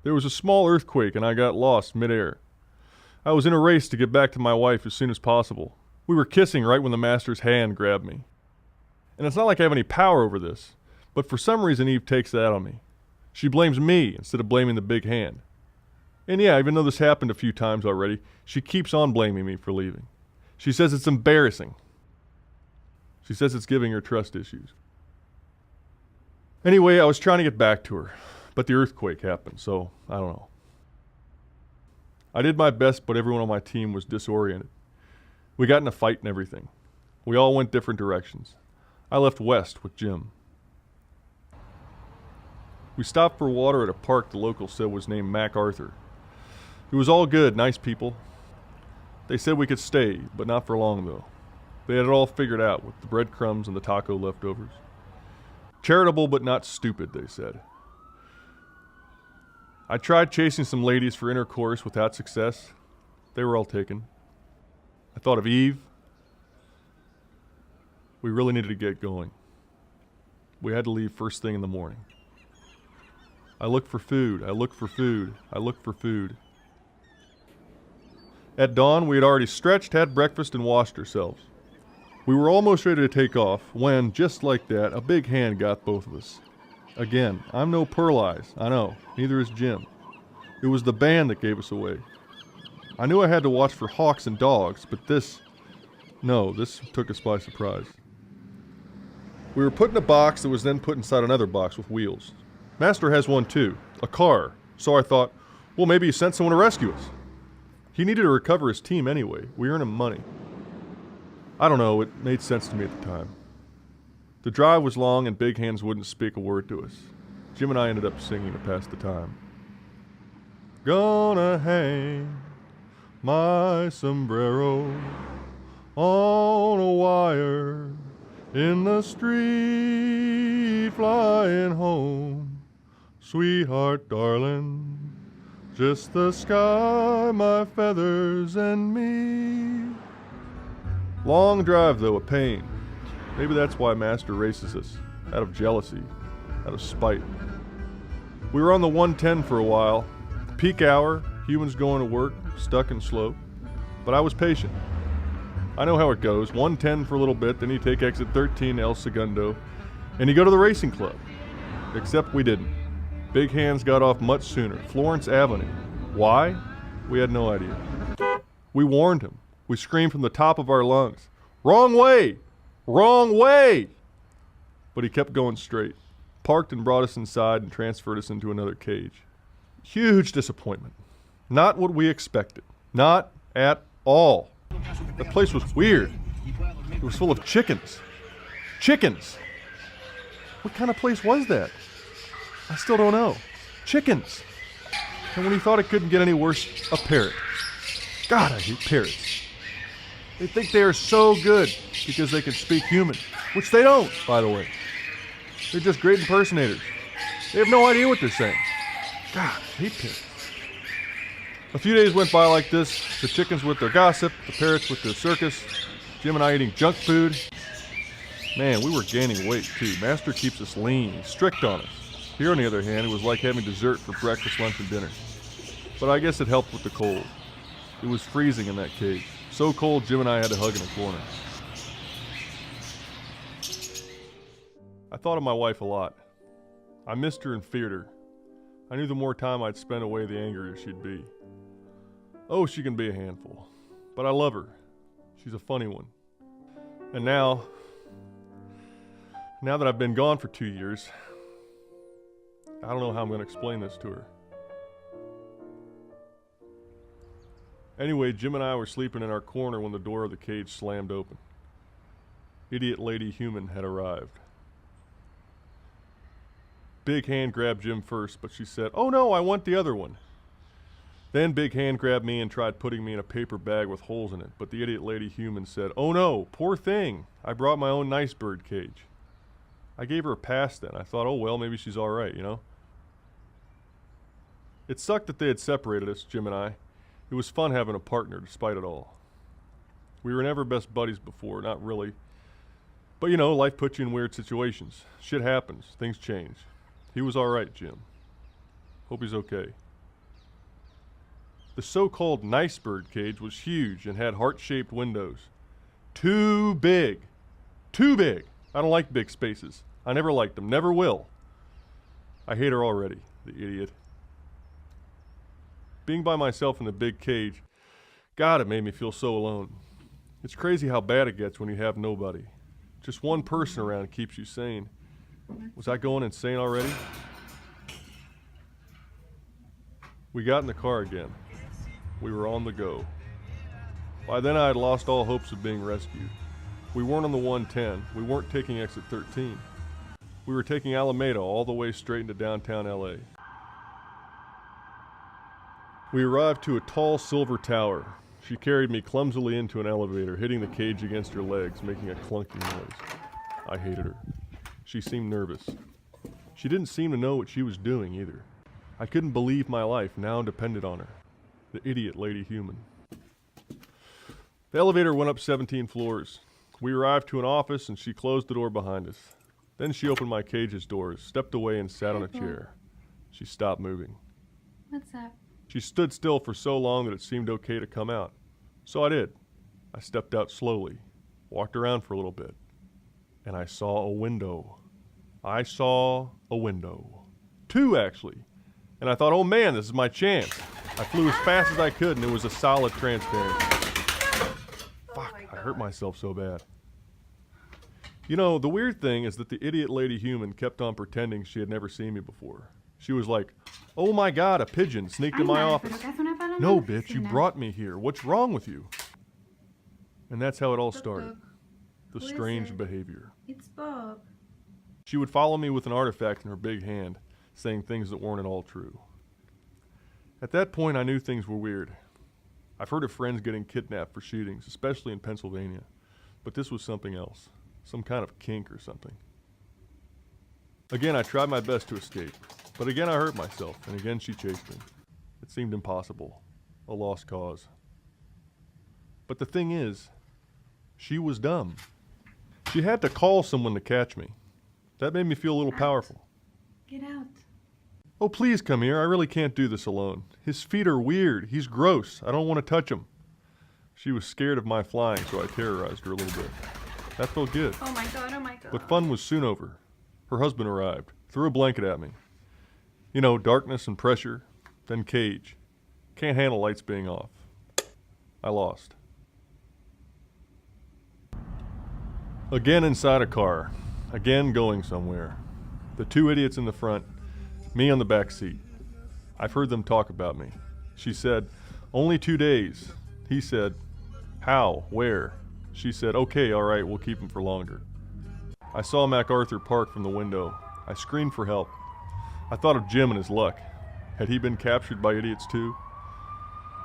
There was a small earthquake and I got lost midair. I was in a race to get back to my wife as soon as possible. We were kissing right when the master's hand grabbed me. And it's not like I have any power over this, but for some reason Eve takes that on me. She blames me instead of blaming the big hand. And yeah, even though this happened a few times already, she keeps on blaming me for leaving. She says it's embarrassing. She says it's giving her trust issues. Anyway, I was trying to get back to her, but the earthquake happened, so I don't know. I did my best, but everyone on my team was disoriented. We got in a fight and everything. We all went different directions. I left west with Jim. We stopped for water at a park the locals said was named MacArthur. It was all good, nice people. They said we could stay, but not for long though. They had it all figured out with the breadcrumbs and the taco leftovers. Charitable but not stupid, they said. I tried chasing some ladies for intercourse without success. They were all taken. I thought of Eve. We really needed to get going. We had to leave first thing in the morning. I looked for food, I looked for food, I looked for food. At dawn, we had already stretched, had breakfast, and washed ourselves. We were almost ready to take off when, just like that, a big hand got both of us. Again, I'm no Pearl Eyes, I know, neither is Jim. It was the band that gave us away. I knew I had to watch for hawks and dogs, but this took us by surprise. We were put in a box that was then put inside another box with wheels. Master has one too, a car, so I thought, well, maybe he sent someone to rescue us. He needed to recover his team anyway. We earn him money. I don't know, it made sense to me at the time. The drive was long and Big Hands wouldn't speak a word to us. Jim and I ended up singing to pass the time. Gonna hang my sombrero on a wire in the street flying home. Sweetheart, darling, just the sky, my feathers, and me. Long drive, though, a pain. Maybe that's why Master races us, out of jealousy, out of spite. We were on the 110 for a while. Peak hour, humans going to work, stuck and slow. But I was patient. I know how it goes. 110 for a little bit, then you take exit 13 El Segundo, and you go to the racing club. Except we didn't. Big Hands got off much sooner. Florence Avenue. Why? We had no idea. We warned him. We screamed from the top of our lungs. Wrong way! Wrong way! But he kept going straight. Parked and brought us inside and transferred us into another cage. Huge disappointment. Not what we expected. Not at all. The place was weird. It was full of chickens. Chickens! What kind of place was that? I still don't know. Chickens! And when he thought it couldn't get any worse, a parrot. God, I hate parrots. They think they are so good because they can speak human, which they don't, by the way. They're just great impersonators. They have no idea what they're saying. God, I hate parrots. A few days went by like this, the chickens with their gossip, the parrots with their circus, Jim and I eating junk food. Man, we were gaining weight too. Master keeps us lean, he's strict on us. Here, on the other hand, it was like having dessert for breakfast, lunch, and dinner. But I guess it helped with the cold. It was freezing in that cage. So cold, Jim and I had to hug in a corner. I thought of my wife a lot. I missed her and feared her. I knew the more time I'd spend away, the angrier she'd be. Oh, she can be a handful. But I love her. She's a funny one. And now that I've been gone for 2 years, I don't know how I'm going to explain this to her. Anyway, Jim and I were sleeping in our corner when the door of the cage slammed open. Idiot Lady Human had arrived. Big Hand grabbed Jim first, but she said, "Oh no, I want the other one." Then Big Hand grabbed me and tried putting me in a paper bag with holes in it, but the Idiot Lady Human said, "Oh no, poor thing, I brought my own nice bird cage." I gave her a pass then. I thought, oh well, maybe she's alright, you know? It sucked that they had separated us, Jim and I. It was fun having a partner despite it all. We were never best buddies before, not really. But you know, life puts you in weird situations. Shit happens, things change. He was alright, Jim. Hope he's okay. The so-called nice bird cage was huge and had heart-shaped windows. Too big. Too big. I don't like big spaces. I never liked them. Never will. I hate her already, the idiot. Being by myself in the big cage, God, it made me feel so alone. It's crazy how bad it gets when you have nobody. Just one person around keeps you sane. Was I going insane already? We got in the car again. We were on the go. By then I had lost all hopes of being rescued. We weren't on the 110. We weren't taking exit 13. We were taking Alameda all the way straight into downtown LA. We arrived to a tall silver tower. She carried me clumsily into an elevator, hitting the cage against her legs, making a clunking noise. I hated her. She seemed nervous. She didn't seem to know what she was doing either. I couldn't believe my life now depended on her. The idiot lady human. The elevator went up 17 floors. We arrived to an office and she closed the door behind us. Then she opened my cage's doors, stepped away and sat on a chair. She stopped moving. What's up? She stood still for so long that it seemed okay to come out. So I did. I stepped out slowly, walked around for a little bit, and I saw a window. I saw a window. Two, actually. And I thought, oh man, this is my chance. I flew as fast as I could and it was a solid transparent. Fuck, I hurt myself so bad. You know, the weird thing is that the idiot lady human kept on pretending she had never seen me before. She was like, oh my God, a pigeon sneaked in my office. No, bitch, you brought me here. What's wrong with you? And that's how it all started. The strange behavior. It's Bob. She would follow me with an artifact in her big hand, saying things that weren't at all true. At that point, I knew things were weird. I've heard of friends getting kidnapped for shootings, especially in Pennsylvania. But this was something else. Some kind of kink or something. Again, I tried my best to escape. But again, I hurt myself, and again she chased me. It seemed impossible. A lost cause. But the thing is, she was dumb. She had to call someone to catch me. That made me feel a little powerful. Get out. Oh, please come here. I really can't do this alone. His feet are weird. He's gross. I don't want to touch him. She was scared of my flying, so I terrorized her a little bit. That felt good. Oh my God, oh my God. But fun was soon over. Her husband arrived, threw a blanket at me. You know, darkness and pressure, then cage. Can't handle lights being off. I lost. Again inside a car. Again going somewhere. The two idiots in the front, me on the back seat. I've heard them talk about me. She said, only 2 days. He said, how? Where? She said, okay, all right, we'll keep him for longer. I saw MacArthur Park from the window. I screamed for help. I thought of Jim and his luck. Had he been captured by idiots too?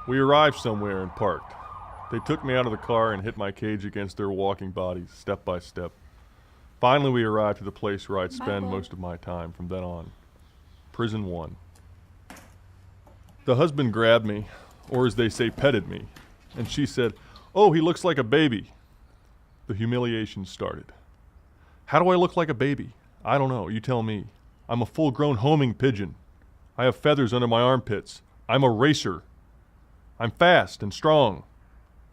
We arrived somewhere and parked. They took me out of the car and hit my cage against their walking bodies, step by step. Finally, we arrived to the place where I'd spend most of my time from then on. Prison 1. The husband grabbed me, or as they say, petted me, and she said, oh, he looks like a baby. The humiliation started. How do I look like a baby? I don't know, you tell me. I'm a full-grown homing pigeon. I have feathers under my armpits. I'm a racer. I'm fast and strong.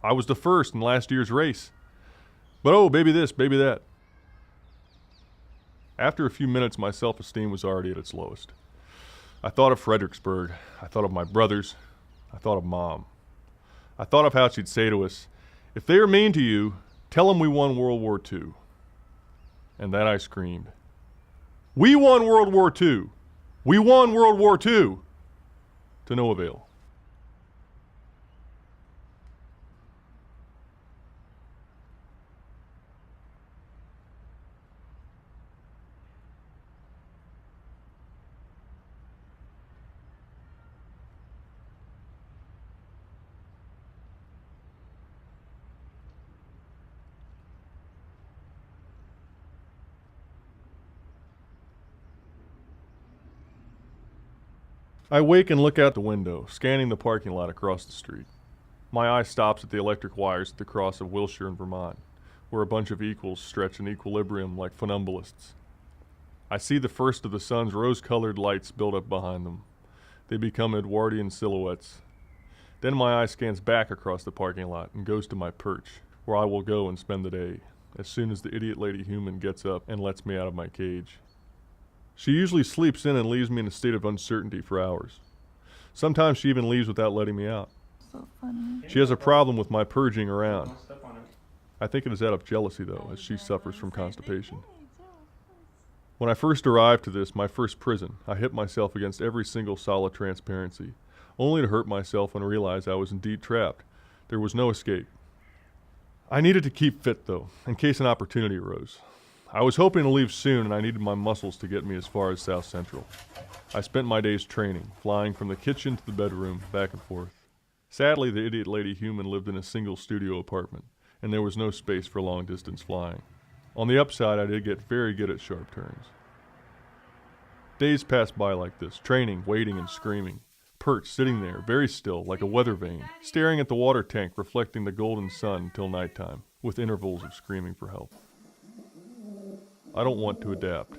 I was the first in last year's race. But oh, baby this, baby that. After a few minutes, my self-esteem was already at its lowest. I thought of Fredericksburg. I thought of my brothers. I thought of Mom. I thought of how she'd say to us, if they are mean to you, tell them we won World War II. And then I screamed, we won World War II! We won World War II! To no avail. I wake and look out the window, scanning the parking lot across the street. My eye stops at the electric wires at the cross of Wilshire and Vermont, where a bunch of equals stretch in equilibrium like funambulists. I see the first of the sun's rose-colored lights build up behind them. They become Edwardian silhouettes. Then my eye scans back across the parking lot and goes to my perch, where I will go and spend the day, as soon as the idiot lady human gets up and lets me out of my cage. She usually sleeps in and leaves me in a state of uncertainty for hours. Sometimes she even leaves without letting me out. So funny. She has a problem with my purging around. I think it is out of jealousy, though, as she suffers from constipation. When I first arrived to this, my first prison, I hit myself against every single solid transparency, only to hurt myself and realize I was indeed trapped. There was no escape. I needed to keep fit, though, in case an opportunity arose. I was hoping to leave soon, and I needed my muscles to get me as far as South Central. I spent my days training, flying from the kitchen to the bedroom, back and forth. Sadly, the idiot lady human lived in a single studio apartment, and there was no space for long-distance flying. On the upside, I did get very good at sharp turns. Days passed by like this, training, waiting, and screaming. Perched, sitting there, very still, like a weather vane, staring at the water tank reflecting the golden sun until nighttime, with intervals of screaming for help. I don't want to adapt.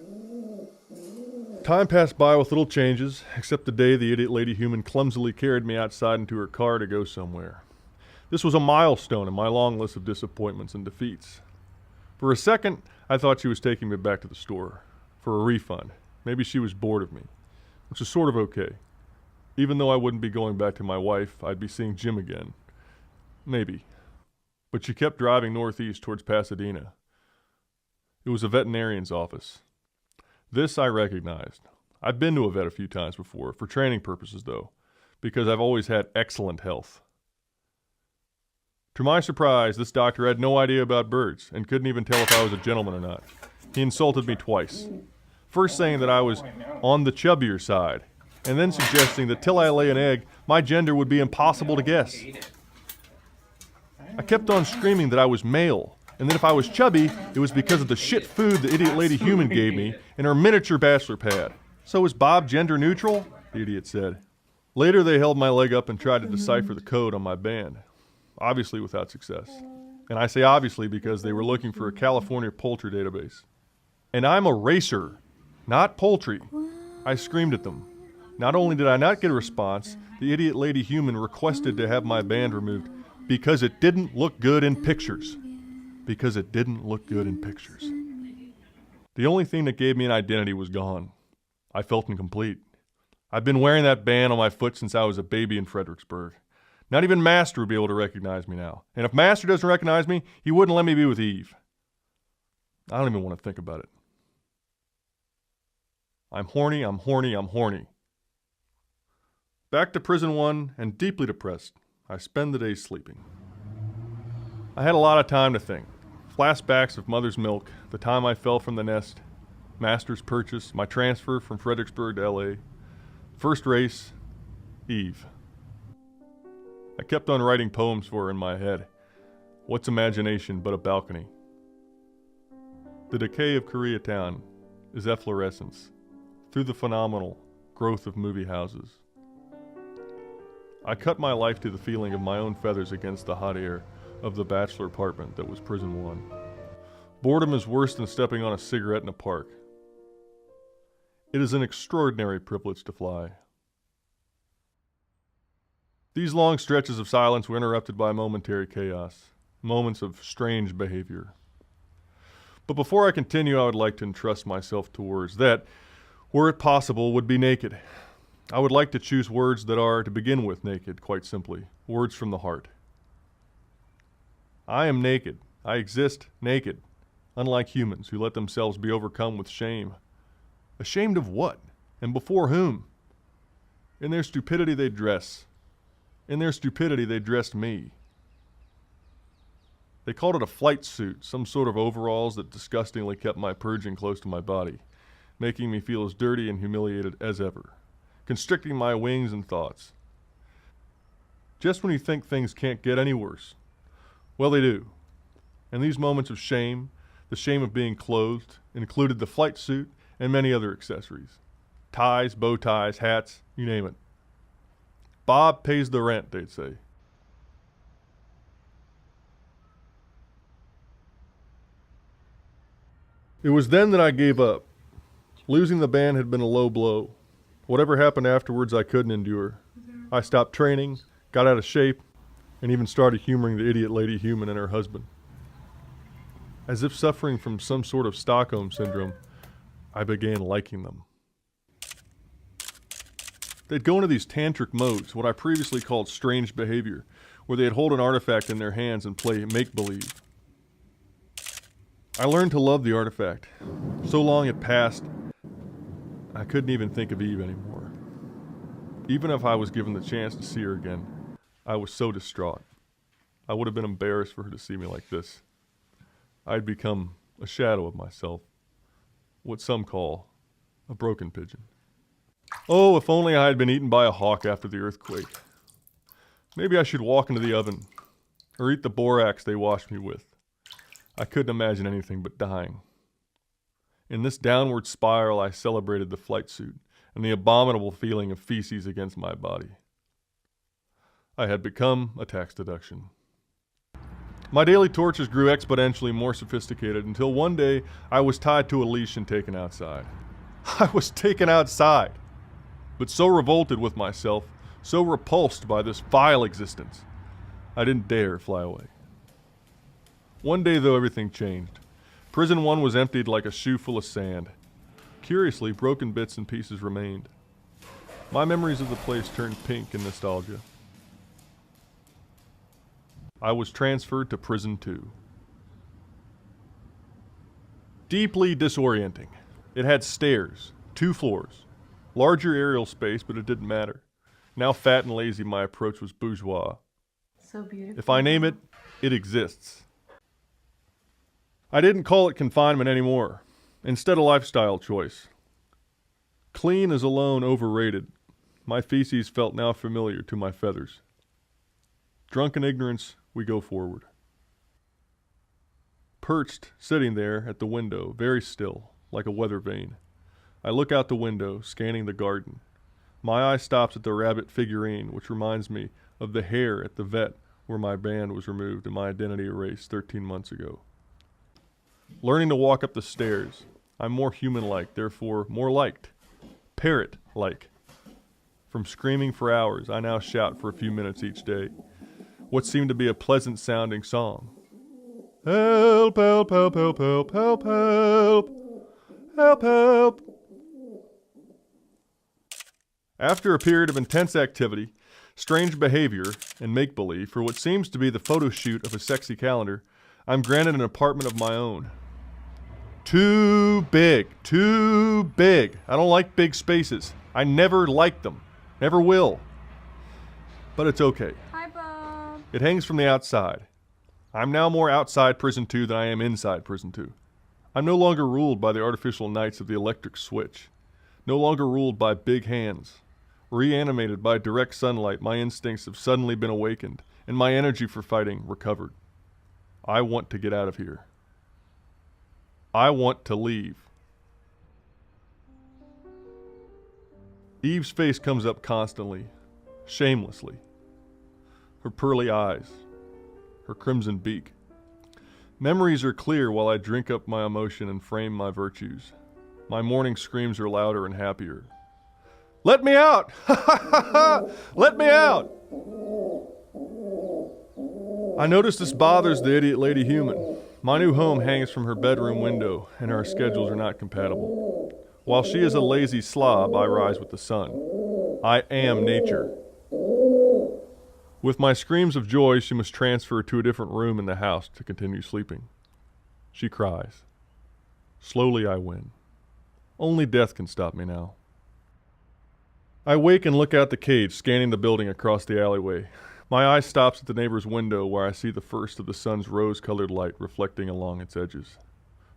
Time passed by with little changes, except the day the idiot lady human clumsily carried me outside into her car to go somewhere. This was a milestone in my long list of disappointments and defeats. For a second, I thought she was taking me back to the store for a refund. Maybe she was bored of me, which is sort of okay. Even though I wouldn't be going back to my wife, I'd be seeing Jim again. Maybe. But she kept driving northeast towards Pasadena. It was a veterinarian's office. This I recognized. I've been to a vet a few times before, for training purposes though, because I've always had excellent health. To my surprise, this doctor had no idea about birds and couldn't even tell if I was a gentleman or not. He insulted me twice. First saying that I was on the chubbier side, and then suggesting that till I lay an egg, my gender would be impossible to guess. I kept on screaming that I was male, and that if I was chubby, it was because of the shit food the idiot lady human gave me in her miniature bachelor pad. So is Bob gender neutral? The idiot said. Later they held my leg up and tried to decipher the code on my band, obviously without success. And I say obviously because they were looking for a California poultry database. And I'm a racer, not poultry. I screamed at them. Not only did I not get a response, the idiot lady human requested to have my band removed because it didn't look good in pictures. Because it didn't look good in pictures. The only thing that gave me an identity was gone. I felt incomplete. I've been wearing that band on my foot since I was a baby in Fredericksburg. Not even Master would be able to recognize me now. And if Master doesn't recognize me, he wouldn't let me be with Eve. I don't even want to think about it. I'm horny, I'm horny, I'm horny. Back to prison 1 and deeply depressed, I spend the day sleeping. I had a lot of time to think. Flashbacks of mother's milk, the time I fell from the nest, Master's purchase, my transfer from Fredericksburg to LA, first race, Eve. I kept on writing poems for her in my head. What's imagination but a balcony? The decay of Koreatown is efflorescence through the phenomenal growth of movie houses. I cut my life to the feeling of my own feathers against the hot air of the bachelor apartment that was prison 1. Boredom is worse than stepping on a cigarette in a park. It is an extraordinary privilege to fly. These long stretches of silence were interrupted by momentary chaos, moments of strange behavior. But before I continue, I would like to entrust myself to words that, were it possible, would be naked. I would like to choose words that are, to begin with, naked, quite simply. Words from the heart. I am naked. I exist naked, unlike humans who let themselves be overcome with shame. Ashamed of what? And before whom? In their stupidity they dress. In their stupidity they dressed me. They called it a flight suit, some sort of overalls that disgustingly kept my purging close to my body, making me feel as dirty and humiliated as ever, constricting my wings and thoughts. Just when you think things can't get any worse, well, they do. And these moments of shame, the shame of being clothed, included the flight suit and many other accessories. Ties, bow ties, hats, you name it. Bob pays the rent, they'd say. It was then that I gave up. Losing the band had been a low blow. Whatever happened afterwards I couldn't endure. I stopped training, got out of shape, and even started humoring the idiot lady human and her husband. As if suffering from some sort of Stockholm syndrome, I began liking them. They'd go into these tantric modes, what I previously called strange behavior, where they'd hold an artifact in their hands and play make-believe. I learned to love the artifact. So long had passed, I couldn't even think of Eve anymore. Even if I was given the chance to see her again, I was so distraught. I would have been embarrassed for her to see me like this. I'd become a shadow of myself, what some call a broken pigeon. Oh, if only I had been eaten by a hawk after the earthquake. Maybe I should walk into the oven, or eat the borax they washed me with. I couldn't imagine anything but dying. In this downward spiral, I celebrated the flight suit and the abominable feeling of feces against my body. I had become a tax deduction. My daily tortures grew exponentially more sophisticated until one day I was tied to a leash and taken outside. I was taken outside, but so revolted with myself, so repulsed by this vile existence, I didn't dare fly away. One day, though, everything changed. Prison 1 was emptied like a shoe full of sand. Curiously, broken bits and pieces remained. My memories of the place turned pink in nostalgia. I was transferred to Prison 2. Deeply disorienting. It had stairs, 2 floors, larger aerial space, but it didn't matter. Now fat and lazy, my approach was bourgeois. So beautiful. If I name it, it exists. I didn't call it confinement anymore. Instead, a lifestyle choice. Clean is alone overrated. My feces felt now familiar to my feathers. Drunken ignorance, we go forward. Perched, sitting there at the window, very still, like a weather vane. I look out the window, scanning the garden. My eye stops at the rabbit figurine, which reminds me of the hair at the vet where my band was removed and my identity erased 13 months ago. Learning to walk up the stairs, I'm more human-like, therefore more liked. Parrot-like. From screaming for hours, I now shout for a few minutes each day. What seemed to be a pleasant-sounding song. Help, help, help, help, help, help, help. Help, help. After a period of intense activity, strange behavior, and make-believe for what seems to be the photo shoot of a sexy calendar, I'm granted an apartment of my own. Too big. Too big. I don't like big spaces. I never liked them. Never will. But it's okay. Hi, Bob. It hangs from the outside. I'm now more outside Prison 2 than I am inside Prison 2. I'm no longer ruled by the artificial nights of the electric switch. No longer ruled by big hands. Reanimated by direct sunlight, my instincts have suddenly been awakened, and my energy for fighting recovered. I want to get out of here. I want to leave. Eve's face comes up constantly, shamelessly. Her pearly eyes, her crimson beak. Memories are clear while I drink up my emotion and frame my virtues. My morning screams are louder and happier. Let me out! Let me out! I notice this bothers the idiot lady human. My new home hangs from her bedroom window, and our schedules are not compatible. While she is a lazy slob, I rise with the sun. I am nature. With my screams of joy, she must transfer to a different room in the house to continue sleeping. She cries. Slowly I win. Only death can stop me now. I wake and look out the cage, scanning the building across the alleyway. My eye stops at the neighbor's window where I see the first of the sun's rose-colored light reflecting along its edges.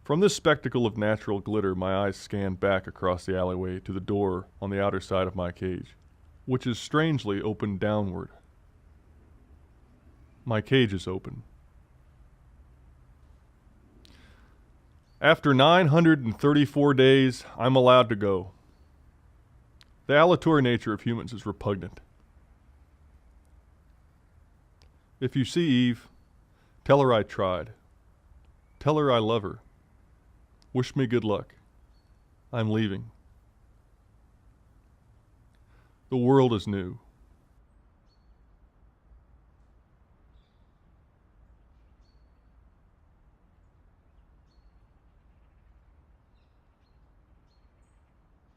From this spectacle of natural glitter, my eyes scan back across the alleyway to the door on the outer side of my cage, which is strangely open downward. My cage is open. After 934 days, I'm allowed to go. The aleatory nature of humans is repugnant. If you see Eve, tell her I tried. Tell her I love her. Wish me good luck. I'm leaving. The world is new.